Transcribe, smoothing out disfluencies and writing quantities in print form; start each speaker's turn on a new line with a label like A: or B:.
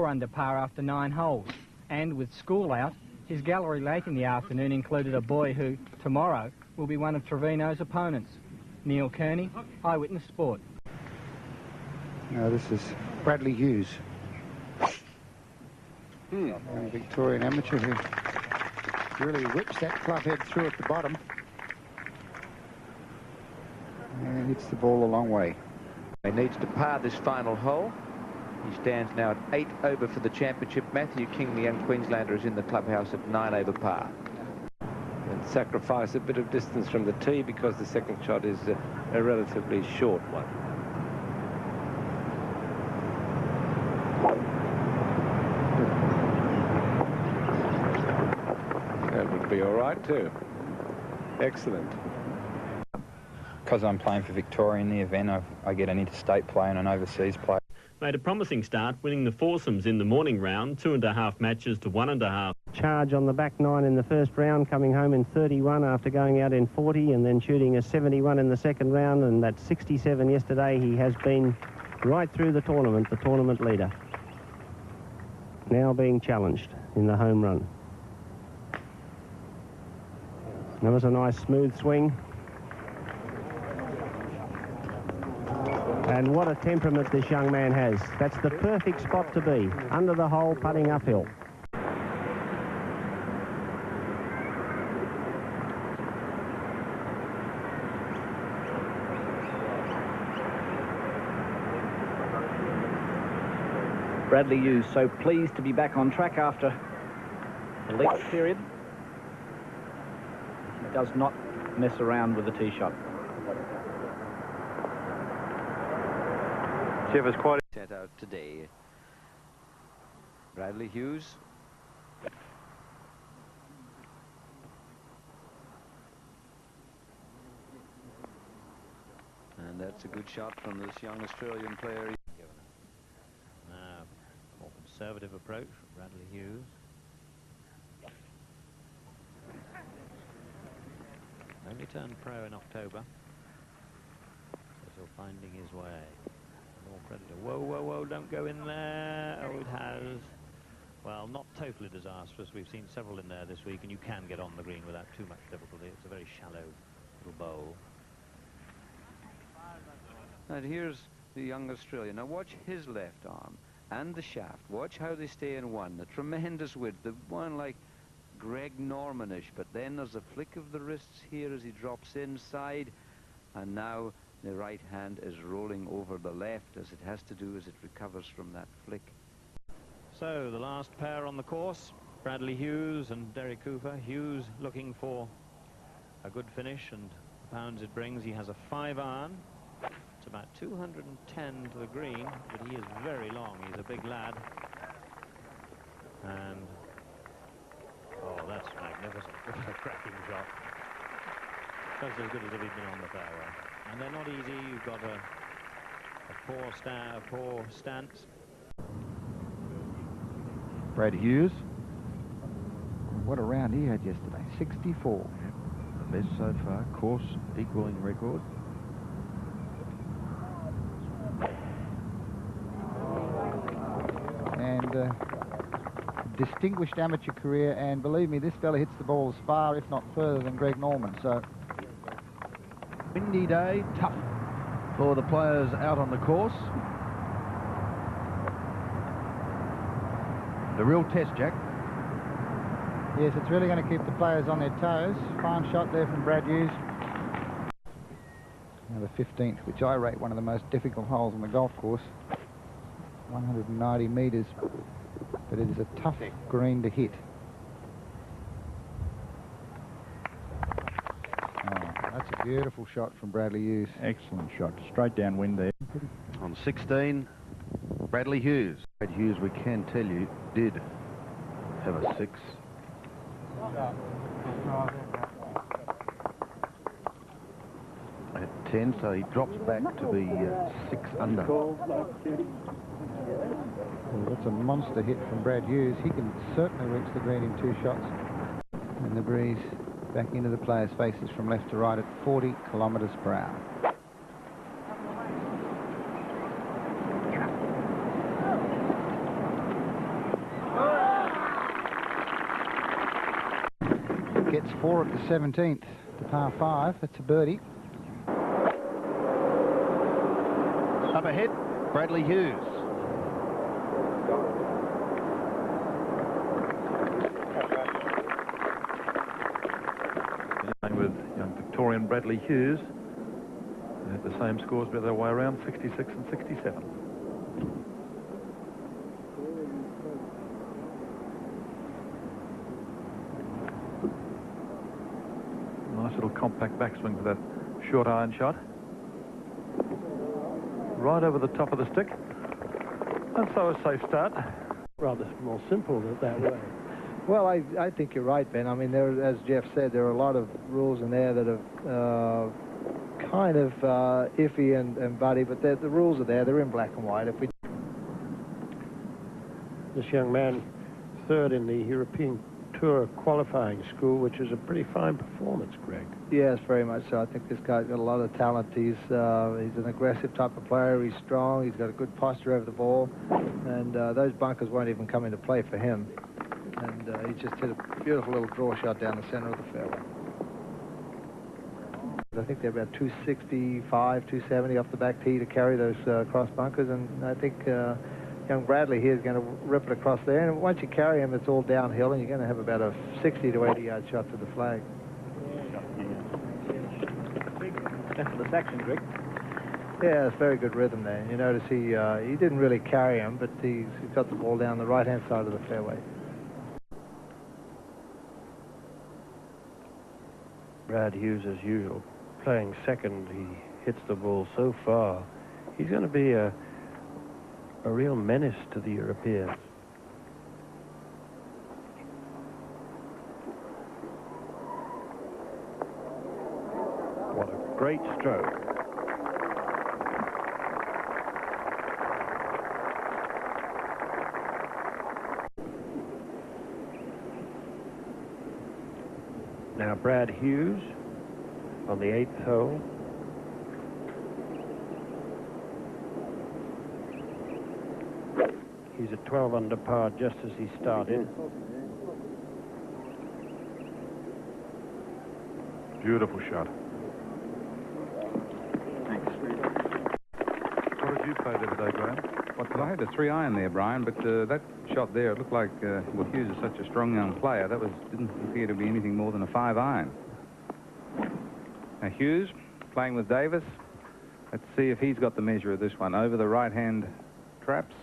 A: 4 under par after 9 holes. And with school out, his gallery late in the afternoon included a boy who, tomorrow, will be one of Trevino's opponents. Neil Kearney, Eyewitness Sport.
B: Now this is Bradley Hughes, young Victorian amateur who really whips that club head through at the bottom and hits the ball a long way.
C: He needs to par this final hole. He stands now at 8 over for the championship. Matthew King, the young Queenslander, is in the clubhouse at 9 over par.
D: And sacrifice a bit of distance from the tee because the second shot is a relatively short one. That would be all right too. Excellent.
E: Because I'm playing for Victoria in the event, I get an interstate play and an overseas play.
F: Made a promising start, winning the foursomes in the morning round, 2.5 matches to 1.5.
G: Charge on the back 9 in the first round, coming home in 31 after going out in 40 and then shooting a 71 in the second round, and that 67 yesterday. He has been right through the tournament leader. Now being challenged in the home run. That was a nice smooth swing. And what a temperament this young man has. That's the perfect spot to be, under the hole, putting uphill.
H: Bradley Hughes so pleased to be back on track after the length period. He does not mess around with the tee shot.
C: Jeff quite set out today. Bradley Hughes. And that's a good shot from this young Australian player.
I: More conservative approach from Bradley Hughes. Only turned pro in October. Still finding his way. More predator. Whoa, whoa, whoa, don't go in there. Oh, it has. Well, not totally disastrous. We've seen several in there this week, and you can get on the green without too much difficulty. It's a very shallow little bowl.
C: And here's the young Australian. Now watch his left arm and the shaft. Watch how they stay in one. The tremendous width. The one like Greg Normanish, but then there's a flick of the wrists here as he drops inside, and now the right hand is rolling over the left, as it has to do as it recovers from that flick.
I: So the last pair on the course, Bradley Hughes and Derek Cooper. Hughes looking for a good finish, and the pounds it brings. He has a 5-iron. It's about 210 to the green, but he is very long. He's a big lad. And oh, that's magnificent. What a cracking shot. Just as good as if he'd been on the fairway. And they're not easy. You've got a poor stance.
B: Brad Hughes. What a round he had yesterday. 64.
J: The best so far. Course equaling record.
B: And distinguished amateur career, and believe me, this fella hits the ball as far, if not further, than Greg Norman. So
J: windy day, tough for the players out on the course. The real test, Jack.
B: Yes, it's really going to keep the players on their toes. Fine shot there from Brad Hughes. Now the 15th, which I rate one of the most difficult holes on the golf course. 190 metres, but it is a tough green to hit. That's a beautiful shot from Bradley Hughes.
J: Excellent shot. Straight downwind there. On 16, Bradley Hughes. Brad Hughes, we can tell you, did have a 6. At 10, so he drops back to be 6 under.
B: Well, that's a monster hit from Brad Hughes. He can certainly reach the green in 2 shots. And the breeze back into the players' faces from left to right at 40 kilometres per hour. 4 at the 17th, the par 5. That's a birdie. Up ahead, Bradley Hughes.
J: With young Victorian Bradley Hughes. They had the same scores the other way around, 66 and 67. Nice little compact backswing for that short iron shot. Right over the top of the stick. And so a safe start.
K: Rather more simple that way.
B: Well, I think you're right, Ben. I mean, there, as Jeff said, there are a lot of rules in there that are kind of iffy and buddy, but the rules are there. They're in black and white. If we...
K: This young man, third in the European Tour qualifying school, which is a pretty fine performance, Greg.
B: Yes, very much so. I think this guy's got a lot of talent. He's an aggressive type of player. He's strong. He's got a good posture over the ball, and those bunkers won't even come into play for him. And he just hit a beautiful little draw shot down the center of the fairway. I think they're about 265, 270 off the back tee to carry those cross bunkers, and I think young Bradley here is going to rip it across there. And once you carry him, it's all downhill, and you're going to have about a 60 to 80-yard shot to the flag.
H: That's the section, Greg.
B: Yeah, it's very good rhythm there. You notice he didn't really carry him, but he's got the ball down the right-hand side of the fairway.
K: Brad Hughes, as usual, playing second. He hits the ball so far. He's going to be a real menace to the Europeans. What a great stroke. Now Brad Hughes on the 8th hole. He's at 12 under par just as he started.
J: Beautiful shot.
C: Thanks.
J: What did you play the other day, Graham?
E: Well, I had a 3-iron there, Brian, but that shot there, it looked like, well, Hughes is such a strong young player, didn't appear to be anything more than a 5-iron. Now, Hughes playing with Davis. Let's see if he's got the measure of this one. Over the right-hand traps.